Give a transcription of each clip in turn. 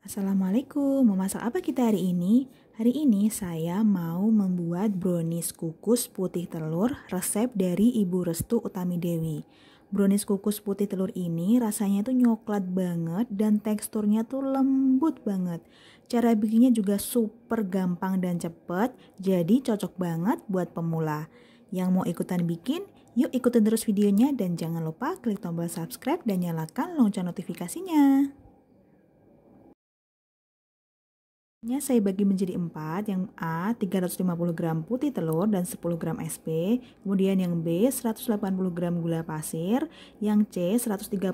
Assalamualaikum, mau masak apa kita hari ini? Hari ini saya mau membuat brownies kukus putih telur resep dari Ibu Restu Utami Dewi. Brownies kukus putih telur ini rasanya tuh nyoklat banget dan teksturnya tuh lembut banget. Cara bikinnya juga super gampang dan cepet, jadi cocok banget buat pemula. Yang mau ikutan bikin, yuk ikutin terus videonya dan jangan lupa klik tombol subscribe dan nyalakan lonceng notifikasinya. Saya bagi menjadi 4, yang A 350 gram putih telur dan 10 gram SP, kemudian yang B 180 gram gula pasir, yang C 138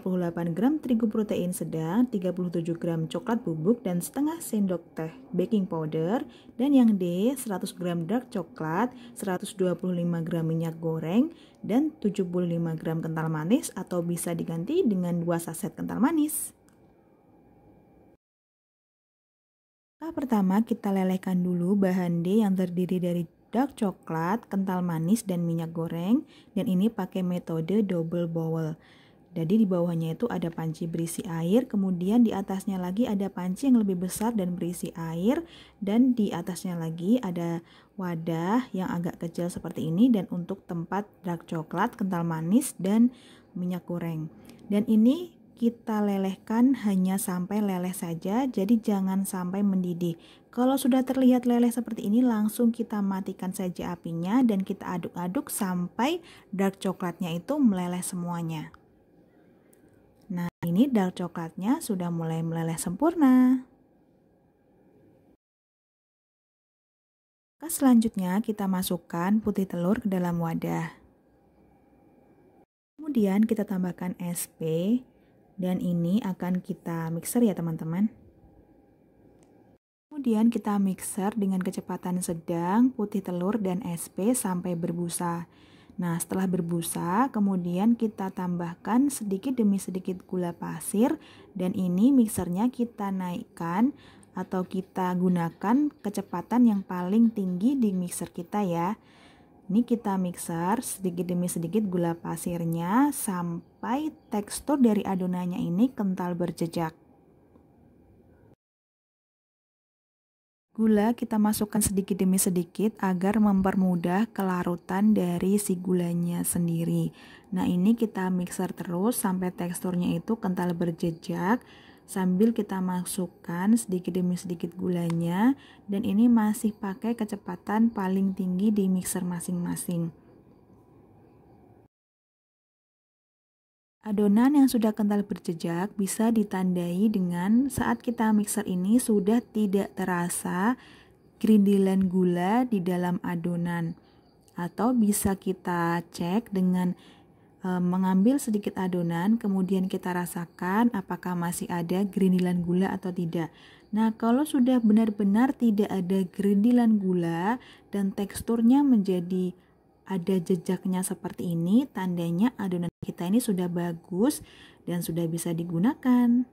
gram terigu protein sedang, 37 gram coklat bubuk dan setengah sendok teh baking powder, dan yang D 100 gram dark coklat, 125 gram minyak goreng, dan 75 gram kental manis atau bisa diganti dengan 2 saset kental manis. Pertama, kita lelehkan dulu bahan D yang terdiri dari dark coklat, kental manis, dan minyak goreng. Dan ini pakai metode double bowl. Jadi di bawahnya itu ada panci berisi air, kemudian di atasnya lagi ada panci yang lebih besar dan berisi air, dan di atasnya lagi ada wadah yang agak kecil seperti ini dan untuk tempat dark coklat, kental manis, dan minyak goreng. Dan ini kita lelehkan hanya sampai leleh saja, jadi jangan sampai mendidih. Kalau sudah terlihat leleh seperti ini, langsung kita matikan saja apinya dan kita aduk-aduk sampai dark coklatnya itu meleleh semuanya. Nah, ini dark coklatnya sudah mulai meleleh sempurna. Selanjutnya kita masukkan putih telur ke dalam wadah. Kemudian kita tambahkan SP dan ini akan kita mixer ya teman-teman. Kemudian kita mixer dengan kecepatan sedang putih telur dan SP sampai berbusa. Nah, setelah berbusa, kemudian kita tambahkan sedikit demi sedikit gula pasir dan ini mixernya kita naikkan atau kita gunakan kecepatan yang paling tinggi di mixer kita ya. Ini kita mixer sedikit demi sedikit gula pasirnya sampai tekstur dari adonannya ini kental berjejak. Gula kita masukkan sedikit demi sedikit agar mempermudah kelarutan dari si gulanya sendiri. Nah, ini kita mixer terus sampai teksturnya itu kental berjejak sambil kita masukkan sedikit demi sedikit gulanya dan ini masih pakai kecepatan paling tinggi di mixer masing-masing. Adonan yang sudah kental berjejak bisa ditandai dengan saat kita mixer ini sudah tidak terasa gerindilan gula di dalam adonan. Atau bisa kita cek dengan mengambil sedikit adonan, kemudian kita rasakan apakah masih ada gerindilan gula atau tidak. Nah, kalau sudah benar-benar tidak ada gerindilan gula dan teksturnya menjadi ada jejaknya seperti ini, tandanya adonan kita ini sudah bagus dan sudah bisa digunakan.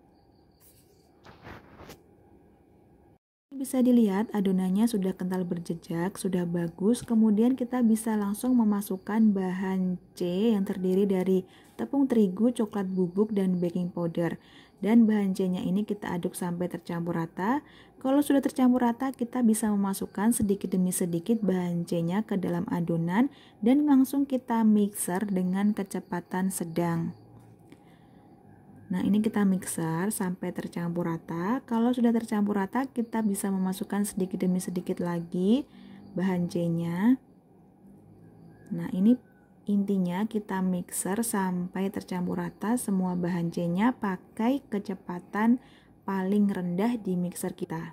Bisa dilihat adonannya sudah kental berjejak, sudah bagus. Kemudian kita bisa langsung memasukkan bahan C yang terdiri dari tepung terigu, coklat bubuk, dan baking powder. Dan bahan C-nya ini kita aduk sampai tercampur rata. Kalau sudah tercampur rata, kita bisa memasukkan sedikit demi sedikit bahan C-nya ke dalam adonan dan langsung kita mixer dengan kecepatan sedang. Nah, ini kita mixer sampai tercampur rata. Kalau sudah tercampur rata, kita bisa memasukkan sedikit demi sedikit lagi bahan C-nya. Nah, ini intinya kita mixer sampai tercampur rata semua bahan C-nya pakai kecepatan paling rendah di mixer kita.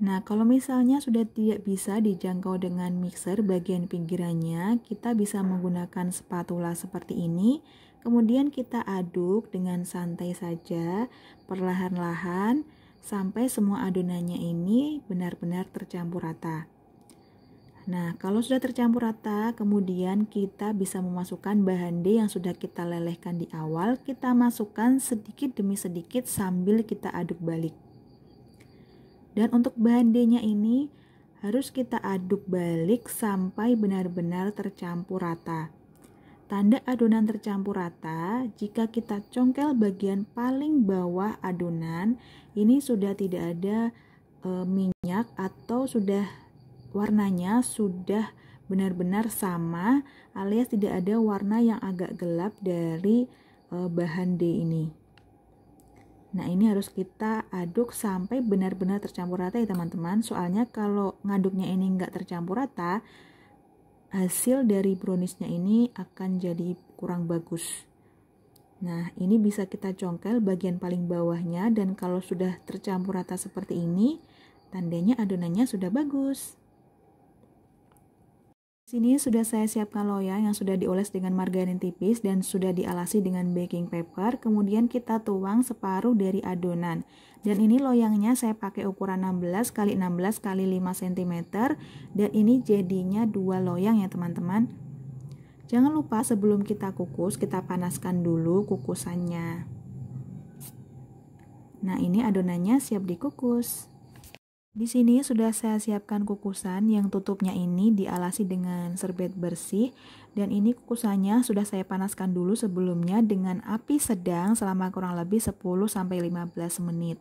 Nah, kalau misalnya sudah tidak bisa dijangkau dengan mixer bagian pinggirannya, kita bisa menggunakan spatula seperti ini. Kemudian kita aduk dengan santai saja, perlahan-lahan, sampai semua adonannya ini benar-benar tercampur rata. Nah, kalau sudah tercampur rata, kemudian kita bisa memasukkan bahan D yang sudah kita lelehkan di awal, kita masukkan sedikit demi sedikit sambil kita aduk balik. Dan untuk bahan D-nya ini harus kita aduk balik sampai benar-benar tercampur rata. Tanda adonan tercampur rata, jika kita congkel bagian paling bawah adonan, ini sudah tidak ada minyak atau sudah warnanya sudah benar-benar sama, alias tidak ada warna yang agak gelap dari bahan D ini. Nah, ini harus kita aduk sampai benar-benar tercampur rata ya teman-teman. Soalnya kalau ngaduknya ini enggak tercampur rata, hasil dari browniesnya ini akan jadi kurang bagus. Nah, ini bisa kita congkel bagian paling bawahnya, dan kalau sudah tercampur rata seperti ini, tandanya adonannya sudah bagus. Sini sudah saya siapkan loyang yang sudah dioles dengan margarin tipis dan sudah dialasi dengan baking paper. Kemudian kita tuang separuh dari adonan. Dan ini loyangnya saya pakai ukuran 16 x 16 x 5 cm. Dan ini jadinya 2 loyang ya teman-teman. Jangan lupa sebelum kita kukus, kita panaskan dulu kukusannya. Nah, ini adonannya siap dikukus. Di sini sudah saya siapkan kukusan yang tutupnya ini dialasi dengan serbet bersih, dan ini kukusannya sudah saya panaskan dulu sebelumnya dengan api sedang selama kurang lebih 10-15 menit.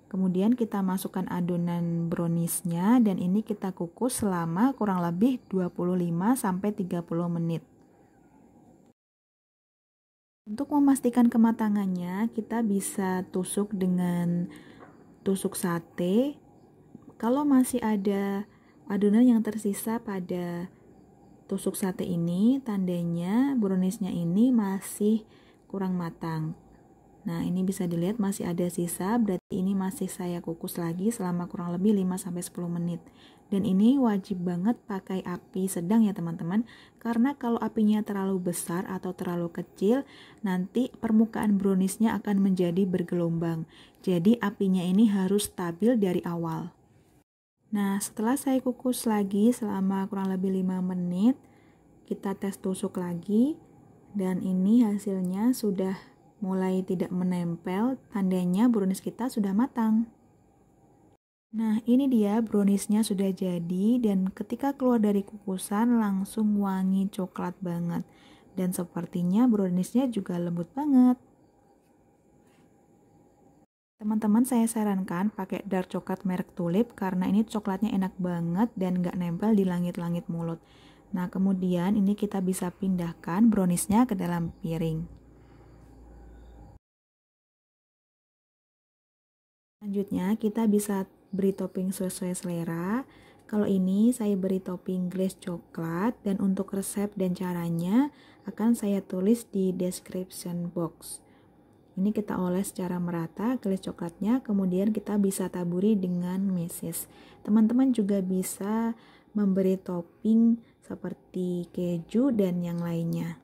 Kemudian kita masukkan adonan browniesnya dan ini kita kukus selama kurang lebih 25-30 menit. Untuk memastikan kematangannya, kita bisa tusuk dengan tusuk sate. Kalau masih ada adonan yang tersisa pada tusuk sate ini, tandanya browniesnya ini masih kurang matang. Nah, ini bisa dilihat masih ada sisa, berarti ini masih saya kukus lagi selama kurang lebih 5-10 menit. Dan ini wajib banget pakai api sedang ya teman-teman, karena kalau apinya terlalu besar atau terlalu kecil, nanti permukaan browniesnya akan menjadi bergelombang. Jadi apinya ini harus stabil dari awal. Nah, setelah saya kukus lagi selama kurang lebih 5 menit, kita tes tusuk lagi, dan ini hasilnya sudah mulai tidak menempel, tandanya brownies kita sudah matang. Nah, ini dia browniesnya sudah jadi, dan ketika keluar dari kukusan langsung wangi coklat banget, dan sepertinya browniesnya juga lembut banget. Teman-teman, saya sarankan pakai dark coklat merek Tulip karena ini coklatnya enak banget dan nggak nempel di langit-langit mulut. Nah, kemudian ini kita bisa pindahkan browniesnya ke dalam piring. Selanjutnya kita bisa beri topping sesuai selera. Kalau ini saya beri topping glaze coklat, dan untuk resep dan caranya akan saya tulis di description box. Ini kita oles secara merata glaze coklatnya, kemudian kita bisa taburi dengan meses. Teman-teman juga bisa memberi topping seperti keju dan yang lainnya.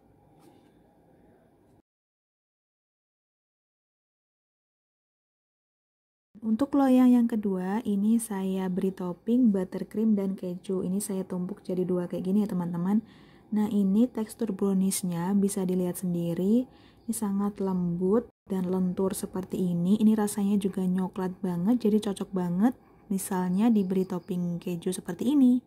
Untuk loyang yang kedua, ini saya beri topping buttercream dan keju. Ini saya tumpuk jadi 2 kayak gini ya teman-teman. Nah, ini tekstur browniesnya bisa dilihat sendiri. Ini sangat lembut dan lentur seperti ini. Ini rasanya juga nyoklat banget, jadi cocok banget misalnya diberi topping keju seperti ini.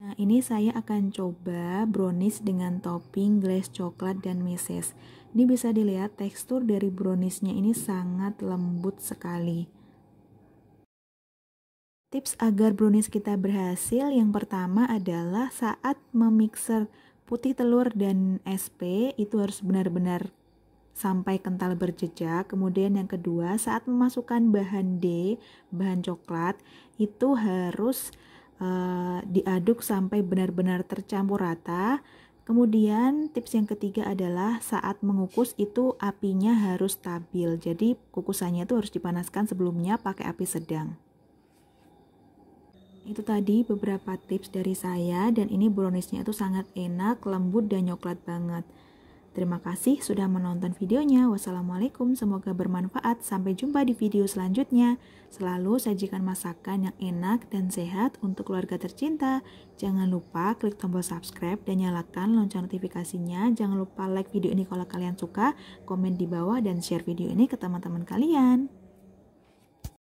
Nah, ini saya akan coba brownies dengan topping glaze coklat dan meses. Ini bisa dilihat tekstur dari browniesnya ini sangat lembut sekali. Tips agar brownies kita berhasil yang pertama adalah saat memixer putih telur dan SP itu harus benar-benar sampai kental berjejak. Kemudian yang kedua, saat memasukkan bahan D, bahan coklat, itu harus diaduk sampai benar-benar tercampur rata. Kemudian tips yang ketiga adalah saat mengukus itu apinya harus stabil. Jadi kukusannya itu harus dipanaskan sebelumnya pakai api sedang. Itu tadi beberapa tips dari saya, dan ini browniesnya itu sangat enak, lembut dan coklat banget. Terima kasih sudah menonton videonya. Wassalamualaikum, semoga bermanfaat. Sampai jumpa di video selanjutnya. Selalu sajikan masakan yang enak dan sehat untuk keluarga tercinta. Jangan lupa klik tombol subscribe dan nyalakan lonceng notifikasinya. Jangan lupa like video ini kalau kalian suka, komen di bawah dan share video ini ke teman-teman kalian.